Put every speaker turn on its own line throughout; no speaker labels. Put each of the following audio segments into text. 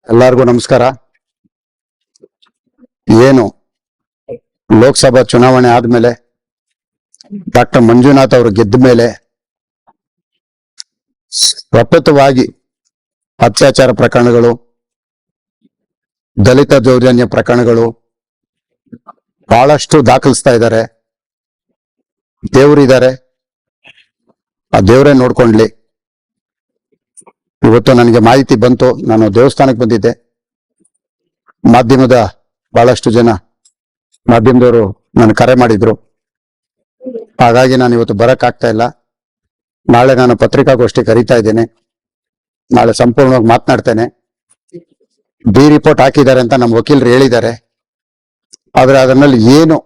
ಎಲ್ಲರಿಗೂ ನಮಸ್ಕಾರ. ಏನು ಲೋಕಸಭಾ ಚುನಾವಣೆ ಆದ್ಮೇಲೆ ಡಾಕ್ಟರ್ ಮಂಜುನಾಥ್ ಅವರು ಗೆದ್ದ ಮೇಲೆ ಸತತವಾಗಿ ಅತ್ಯಾಚಾರ ಪ್ರಕರಣಗಳು, ದಲಿತ ದೌರ್ಜನ್ಯ ಪ್ರಕರಣಗಳು ಬಹಳಷ್ಟು ದಾಖಲಿಸ್ತಾ ಇದ್ದಾರೆ. ದೇವರಿದ್ದಾರೆ, ಆ ದೇವರೇ ನೋಡ್ಕೊಂಡ್ಲಿ. ಇವತ್ತು ನನಗೆ ಮಾಹಿತಿ ಬಂತು, ನಾನು ದೇವಸ್ಥಾನಕ್ಕೆ ಬಂದಿದ್ದೆ. ಮಾಧ್ಯಮದ ಬಹಳಷ್ಟು ಜನ ಮಾಧ್ಯಮದವರು ನಾನು ಕರೆ ಮಾಡಿದ್ರು. ಹಾಗಾಗಿ ನಾನು ಇವತ್ತು ಬರಕ್ ಆಗ್ತಾ ಇಲ್ಲ. ನಾಳೆ ನಾನು ಪತ್ರಿಕಾಗೋಷ್ಠಿ ಕರೀತಾ ಇದ್ದೇನೆ. ನಾಳೆ ಸಂಪೂರ್ಣವಾಗಿ ಮಾತನಾಡ್ತೇನೆ. ಬಿ ರಿಪೋರ್ಟ್ ಹಾಕಿದ್ದಾರೆ ಅಂತ ನಮ್ಮ ವಕೀಲರು ಹೇಳಿದ್ದಾರೆ. ಆದ್ರೆ ಅದರಲ್ಲಿ ಏನು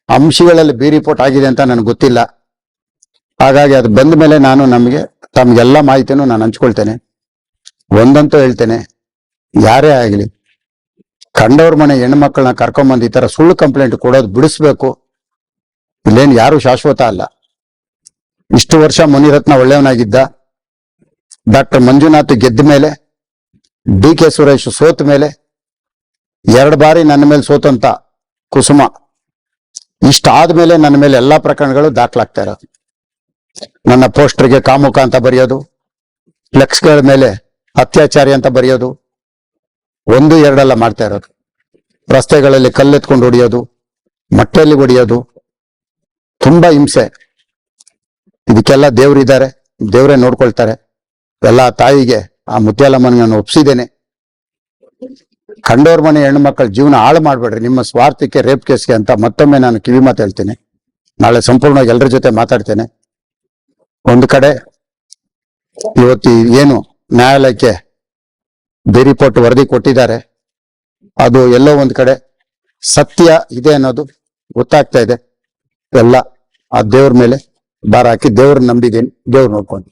ಅಂಶಗಳಲ್ಲಿ ಬಿ ರಿಪೋರ್ಟ್ ಆಗಿದೆ ಅಂತ ನನಗೆ ಗೊತ್ತಿಲ್ಲ. ಹಾಗಾಗಿ ಅದು ಬಂದ ಮೇಲೆ ನಾನು ತಮ್ಗೆಲ್ಲ ಮಾಹಿತಿನೂ ನಾನು ಹಂಚ್ಕೊಳ್ತೇನೆ. ಒಂದಂತೂ ಹೇಳ್ತೇನೆ, ಯಾರೇ ಆಗಲಿ ಕಂಡವ್ರ ಮನೆ ಹೆಣ್ಮಕ್ಳನ್ನ ಕರ್ಕೊಂಬಂದು ಈ ತರ ಸುಳ್ಳು ಕಂಪ್ಲೇಂಟ್ ಕೊಡೋದು ಬಿಡಿಸ್ಬೇಕು. ಇಲ್ಲೇನು ಯಾರು ಶಾಶ್ವತ ಅಲ್ಲ. ಇಷ್ಟು ವರ್ಷ ಮುನಿರತ್ನ ಒಳ್ಳೆಯವನಾಗಿದ್ದ. ಡಾಕ್ಟರ್ ಮಂಜುನಾಥ್ ಗೆದ್ದ ಮೇಲೆ, ಡಿ ಕೆ ಸುರೇಶ್ ಸೋತ ಮೇಲೆ, 2 ಬಾರಿ ನನ್ನ ಮೇಲೆ ಸೋತಂತ ಕುಸುಮ ಇಷ್ಟಾದ್ಮೇಲೆ ನನ್ನ ಮೇಲೆ ಎಲ್ಲಾ ಪ್ರಕರಣಗಳು ದಾಖಲಾಗ್ತಾ ಇರೋದು. ನನ್ನ ಪೋಸ್ಟರ್ಗೆ ಕಾಮುಕ ಅಂತ ಬರೆಯೋದು, ಫ್ಲೆಕ್ಸ್ಗಳ ಮೇಲೆ ಅತ್ಯಾಚಾರಿ ಅಂತ ಬರೆಯೋದು, 1, 2 ಮಾಡ್ತಾ ಇರೋದು. ರಸ್ತೆಗಳಲ್ಲಿ ಕಲ್ಲೆತ್ಕೊಂಡು ಹೊಡಿಯೋದು, ಮಟ್ಟೆಯಲ್ಲಿ ಹೊಡಿಯೋದು, ತುಂಬಾ ಹಿಂಸೆ. ಇದಕ್ಕೆಲ್ಲ ದೇವರಿದ್ದಾರೆ, ದೇವರೇ ನೋಡ್ಕೊಳ್ತಾರೆ. ಎಲ್ಲ ತಾಯಿಗೆ ಆ ಮುತ್ಯಾಲಮ್ಮನ ನಾನು ಒಪ್ಸಿದ್ದೇನೆ. ಕಂಡೋರ್ ಮನೆ ಹೆಣ್ಣು ಜೀವನ ಹಾಳು ಮಾಡ್ಬೇಡ್ರಿ ನಿಮ್ಮ ಸ್ವಾರ್ಥಕ್ಕೆ, ರೇಪ್ ಕೇಸ್ಗೆ ಅಂತ ಮತ್ತೊಮ್ಮೆ ನಾನು ಕಿವಿ ಮಾತು ಹೇಳ್ತೇನೆ. ನಾಳೆ ಸಂಪೂರ್ಣವಾಗಿ ಎಲ್ಲರ ಜೊತೆ ಮಾತಾಡ್ತೇನೆ. ಒಂದು ಕಡೆ ಇವತ್ತು ಏನು ನ್ಯಾಯಾಲಯಕ್ಕೆ ಬಿ ರಿಪೋರ್ಟ್ ವರದಿ ಕೊಟ್ಟಿದ್ದಾರೆ, ಅದು ಎಲ್ಲೋ ಒಂದ್ ಕಡೆ ಸತ್ಯ ಇದೆ ಅನ್ನೋದು ಗೊತ್ತಾಗ್ತಾ ಇದೆ. ಎಲ್ಲ ಆ ದೇವ್ರ ಮೇಲೆ ಭಾರ ಹಾಕಿ ದೇವ್ರನ್ನ ನಂಬಿದ್ದೀನಿ. ದೇವ್ರು ನೋಡ್ಕೊಂಡು